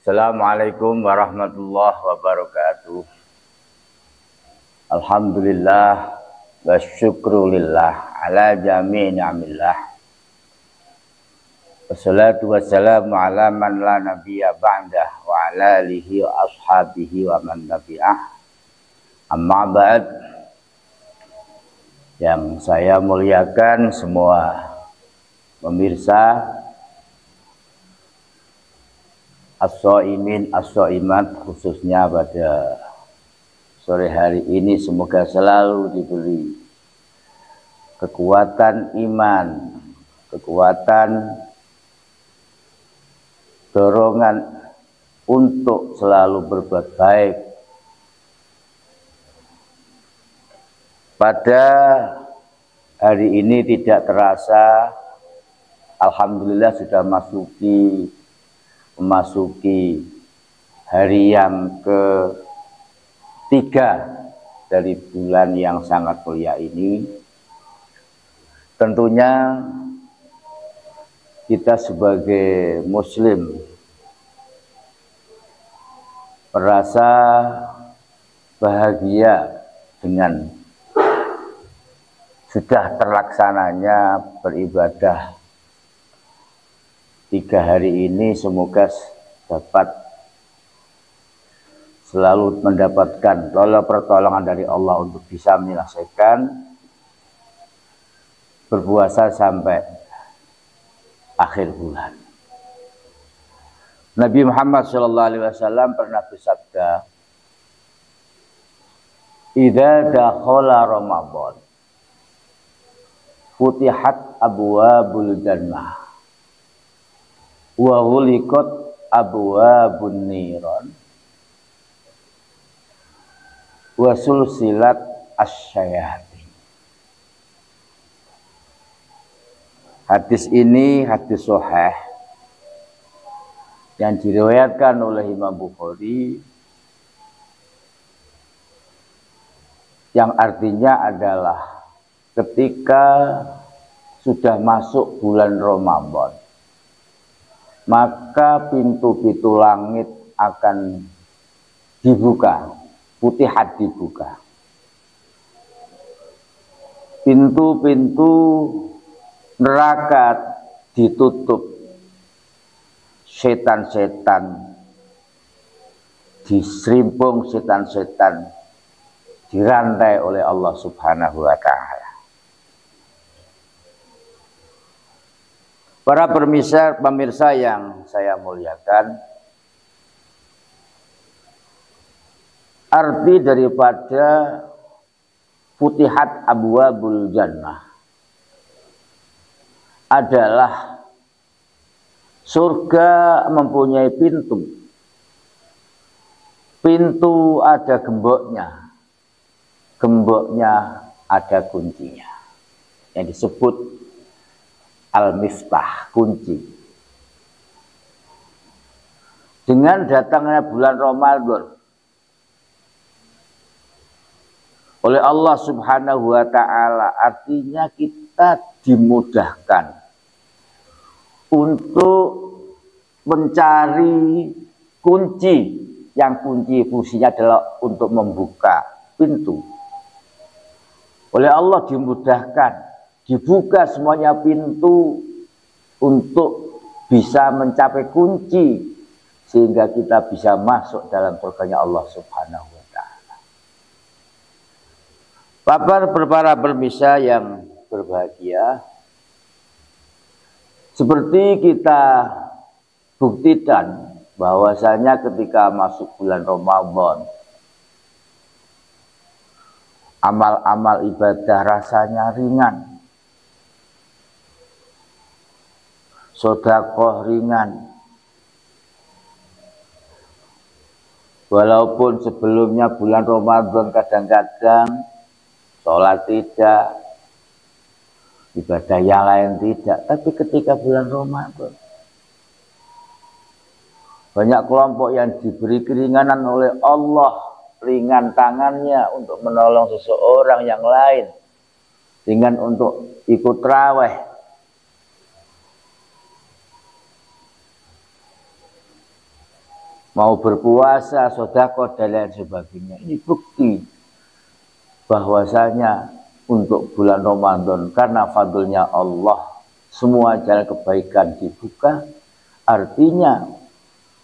Assalamualaikum warahmatullahi wabarakatuh. Alhamdulillah wa syukrulillah ala jami'i ni'amillah. Wassalatu wassalamu ala man la nabiyya ba'dah wa ala alihi wa ashabihi wa man tabi'ah. Amma ba'd. Yang saya muliakan semua pemirsa as-shaimin as-shaimat, khususnya pada sore hari ini, semoga selalu diberi kekuatan iman, kekuatan dorongan untuk selalu berbuat baik. Pada hari ini tidak terasa, alhamdulillah sudah memasuki hari yang ketiga dari bulan yang sangat mulia ini. Tentunya kita sebagai muslim merasa bahagia dengan sudah terlaksananya beribadah 3 hari ini. Semoga dapat selalu mendapatkan pertolongan dari Allah untuk bisa menyelesaikan berpuasa sampai akhir bulan. Nabi Muhammad SAW pernah bersabda, "Idza dakhala Ramadan, futihat abwabul jannah wa ghuliqat abwabun niran wa sulsilat asyayatin." Hadis ini hadis sahih yang diriwayatkan oleh Imam Bukhari, yang artinya adalah ketika sudah masuk bulan Ramadan, maka pintu-pintu langit akan dibuka, futihat dibuka. Pintu-pintu neraka ditutup, setan-setan diserimpung, setan-setan dirantai oleh Allah Subhanahu wa Ta'ala. Para pemirsa yang saya muliakan, arti daripada futihat abwabul jannah adalah surga mempunyai pintu. Pintu ada gemboknya, gemboknya ada kuncinya, yang disebut al-miftah, kunci. Dengan datangnya bulan Ramadan oleh Allah Subhanahu wa Ta'ala, artinya kita dimudahkan untuk mencari kunci, yang kunci fungsinya adalah untuk membuka pintu. Oleh Allah dimudahkan, dibuka semuanya pintu untuk bisa mencapai kunci, sehingga kita bisa masuk dalam surganya Allah Subhanahu wa Ta'ala. Para pemirsa yang berbahagia, seperti kita buktikan bahwasanya ketika masuk bulan Ramadan, amal-amal ibadah rasanya ringan, sedekah ringan. Walaupun sebelumnya bulan Ramadan kadang-kadang sholat tidak, ibadah yang lain tidak, tapi ketika bulan Ramadan banyak kelompok yang diberi keringanan oleh Allah, ringan tangannya untuk menolong seseorang yang lain, ringan untuk ikut raweh. mau berpuasa, sedekah dan lain sebagainya. Ini bukti bahwasanya untuk bulan Ramadan karena fadlnya Allah semua jalan kebaikan dibuka, artinya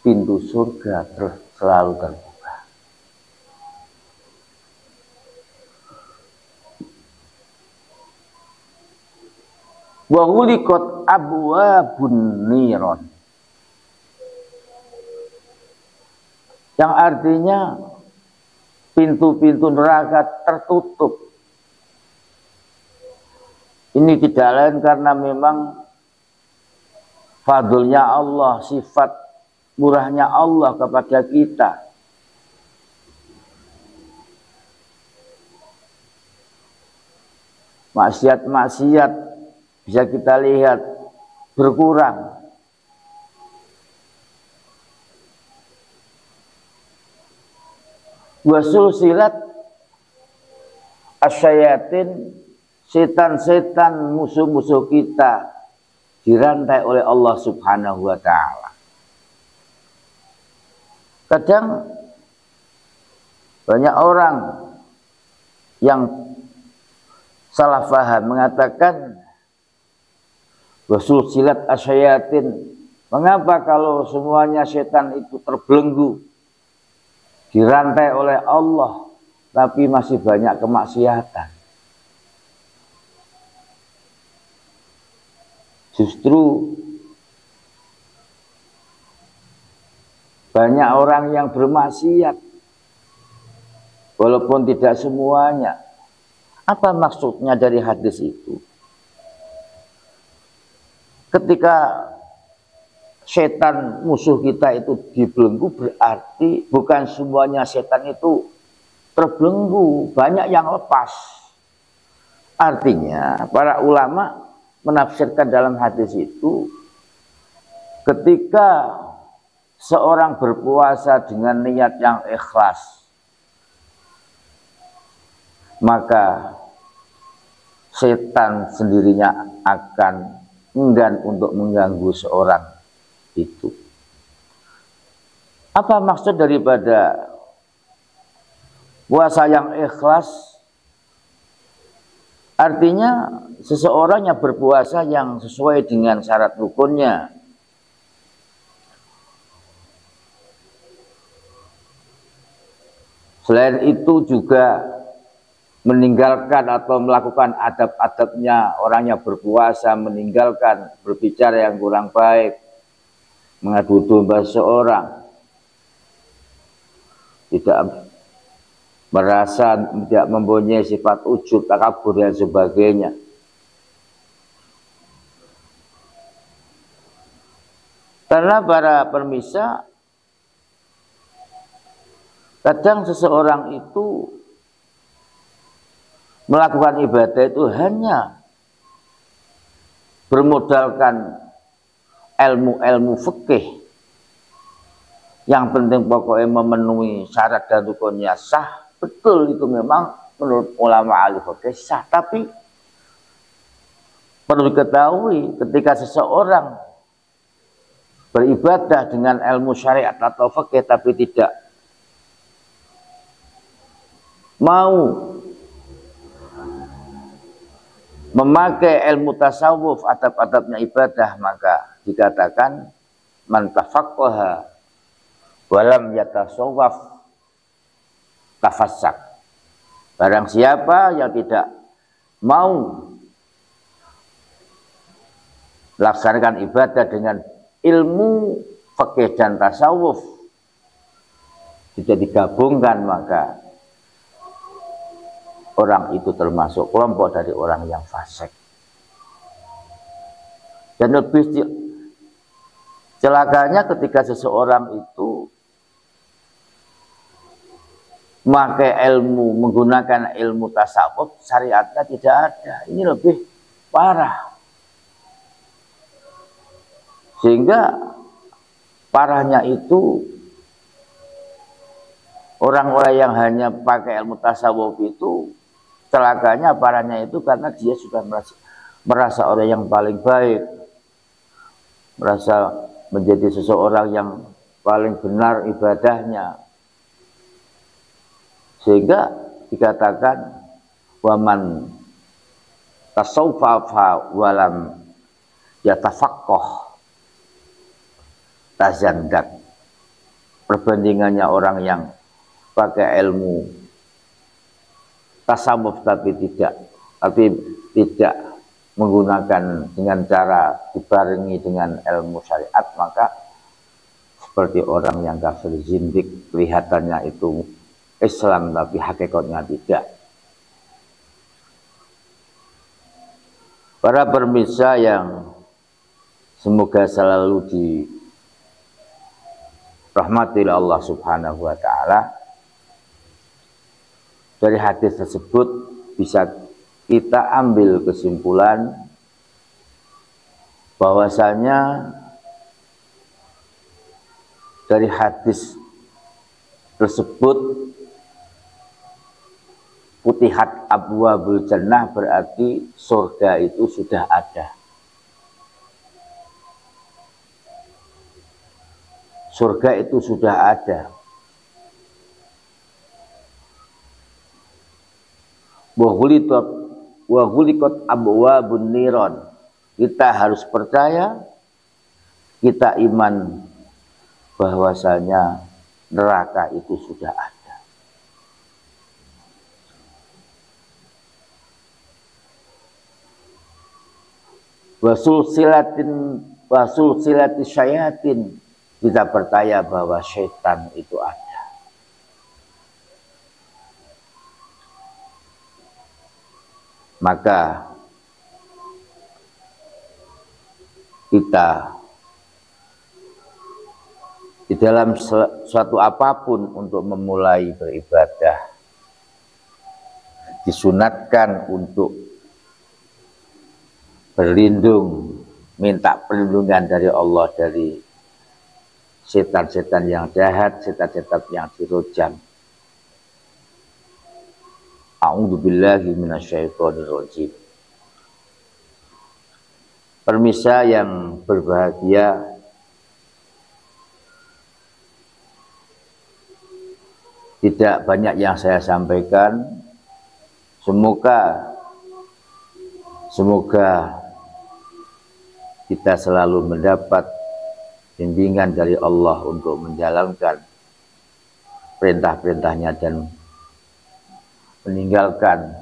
pintu surga terus selalu terbuka. Wa ghuliqat abwabun niron, yang artinya pintu-pintu neraka tertutup. Ini tidak lain karena memang fadlnya Allah, sifat murahnya Allah kepada kita. Maksiat-maksiat bisa kita lihat berkurang. Wasulsilat asyayatin, setan-setan musuh-musuh kita dirantai oleh Allah Subhanahu wa ta'ala. Kadang banyak orang yang salah faham mengatakan wasulsilat asyayatin, mengapa kalau semuanya setan itu terbelenggu, dirantai oleh Allah, tapi masih banyak kemaksiatan? Justru banyak orang yang bermaksiat, walaupun tidak semuanya. Apa maksudnya dari hadis itu? Ketika setan musuh kita itu dibelenggu, berarti bukan semuanya setan itu terbelenggu, banyak yang lepas. Artinya para ulama menafsirkan dalam hadis itu, ketika seorang berpuasa dengan niat yang ikhlas, maka setan sendirinya akan enggan untuk mengganggu seorang itu. Apa maksud daripada puasa yang ikhlas? Artinya seseorang yang berpuasa yang sesuai dengan syarat rukunnya. Selain itu juga meninggalkan atau melakukan adab-adabnya orang yang berpuasa, meninggalkan berbicara yang kurang baik, mengadu domba seorang, tidak merasa, tidak mempunyai sifat ujub, takabur dan sebagainya. Karena para permisa, kadang seseorang itu melakukan ibadah itu hanya bermodalkan ilmu-ilmu fikih. Yang penting pokoknya memenuhi syarat dan rukunnya sah. Betul, itu memang menurut ulama ahli fikih sah. Tapi perlu diketahui, ketika seseorang beribadah dengan ilmu syariat atau fikih tapi tidak mau memakai ilmu tasawuf, adab-adabnya ibadah, maka dikatakan man tafaqqaha walam yatasawwaf tafassak. Barang siapa yang tidak mau melaksanakan ibadah dengan ilmu fikih dan tasawuf, tidak digabungkan, maka orang itu termasuk kelompok dari orang yang fasik. Dan lebih celakanya ketika seseorang itu memakai ilmu, menggunakan ilmu tasawuf, syariatnya tidak ada. Ini lebih parah. Sehingga parahnya itu, orang-orang yang hanya pakai ilmu tasawuf itu, celakanya parahnya itu karena dia sudah merasa orang yang paling baik, merasa menjadi seseorang yang paling benar ibadahnya. Sehingga dikatakan waman tasawwafa walam yatafaqqah tazandak. Perbandingannya orang yang pakai ilmu tasawuf tapi tidak menggunakan dengan cara dibarengi dengan ilmu syariat, maka seperti orang yang kafir zindik, kelihatannya itu Islam tapi hakikatnya tidak. Para pemirsa yang semoga selalu dirahmati Allah Subhanahu wa taala, dari hadis tersebut bisa kita ambil kesimpulan bahwasanya dari hadis tersebut Futihat abwabul jannah berarti surga itu sudah ada. Surga itu sudah ada. Wa ghuliqat abwabun niron. Kita harus percaya, kita iman bahwasanya neraka itu sudah ada. Wasul silati syayatin, kita percaya bahwa syaitan itu ada. Maka kita di dalam suatu apapun untuk memulai beribadah disunatkan untuk berlindung, minta perlindungan dari Allah dari setan-setan yang jahat, setan-setan yang dirojam. A'udzubillahi minasyaitonirrajim. Permisa yang berbahagia, tidak banyak yang saya sampaikan. Semoga kita selalu mendapat bimbingan dari Allah untuk menjalankan perintah-perintahnya dan meninggalkan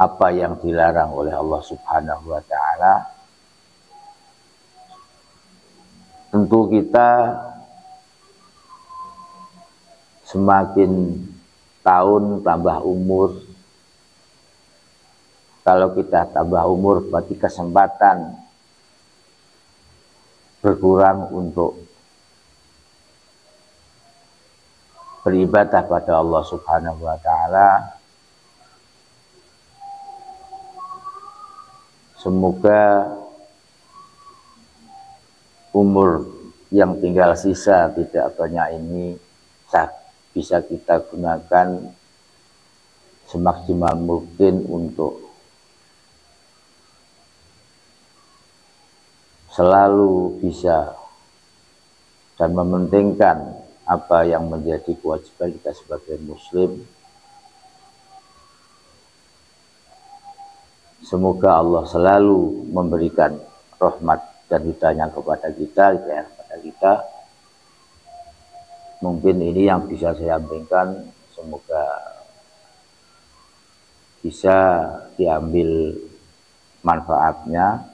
apa yang dilarang oleh Allah Subhanahu wa taala. Tentu kita semakin tahun tambah umur. Kalau kita tambah umur berarti kesempatan berkurang untuk beribadah pada Allah Subhanahu wa taala. Semoga umur yang tinggal sisa tidak banyak ini bisa kita gunakan semaksimal mungkin untuk selalu bisa dan mementingkan apa yang menjadi kewajiban kita sebagai muslim. Semoga Allah selalu memberikan rahmat dan hidayah kepada kita, Mungkin ini yang bisa saya sampaikan, semoga bisa diambil manfaatnya.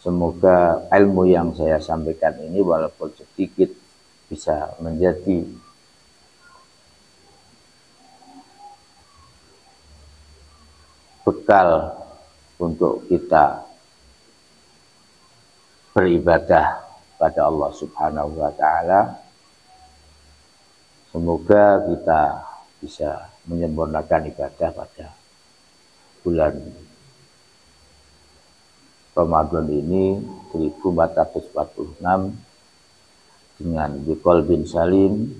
Semoga ilmu yang saya sampaikan ini walaupun sedikit bisa menjadi bekal untuk kita beribadah pada Allah Subhanahu wa taala. Semoga kita bisa menyempurnakan ibadah pada bulan Ramadan ini 1446 dengan biqalbin salim,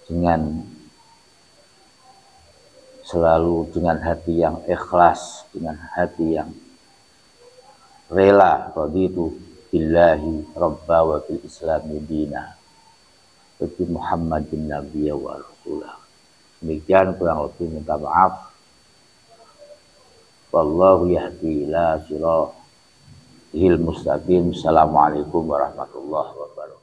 dengan selalu dengan hati yang ikhlas, dengan hati yang rela raditu billahi rabba wa bil islami dina wa bi Muhammadin nabiyya wa rasulah. Demikian kurang lebih minta maaf. Wallahu yahdi ila siratal mustaqim. Assalamualaikum warahmatullahi wabarakatuh.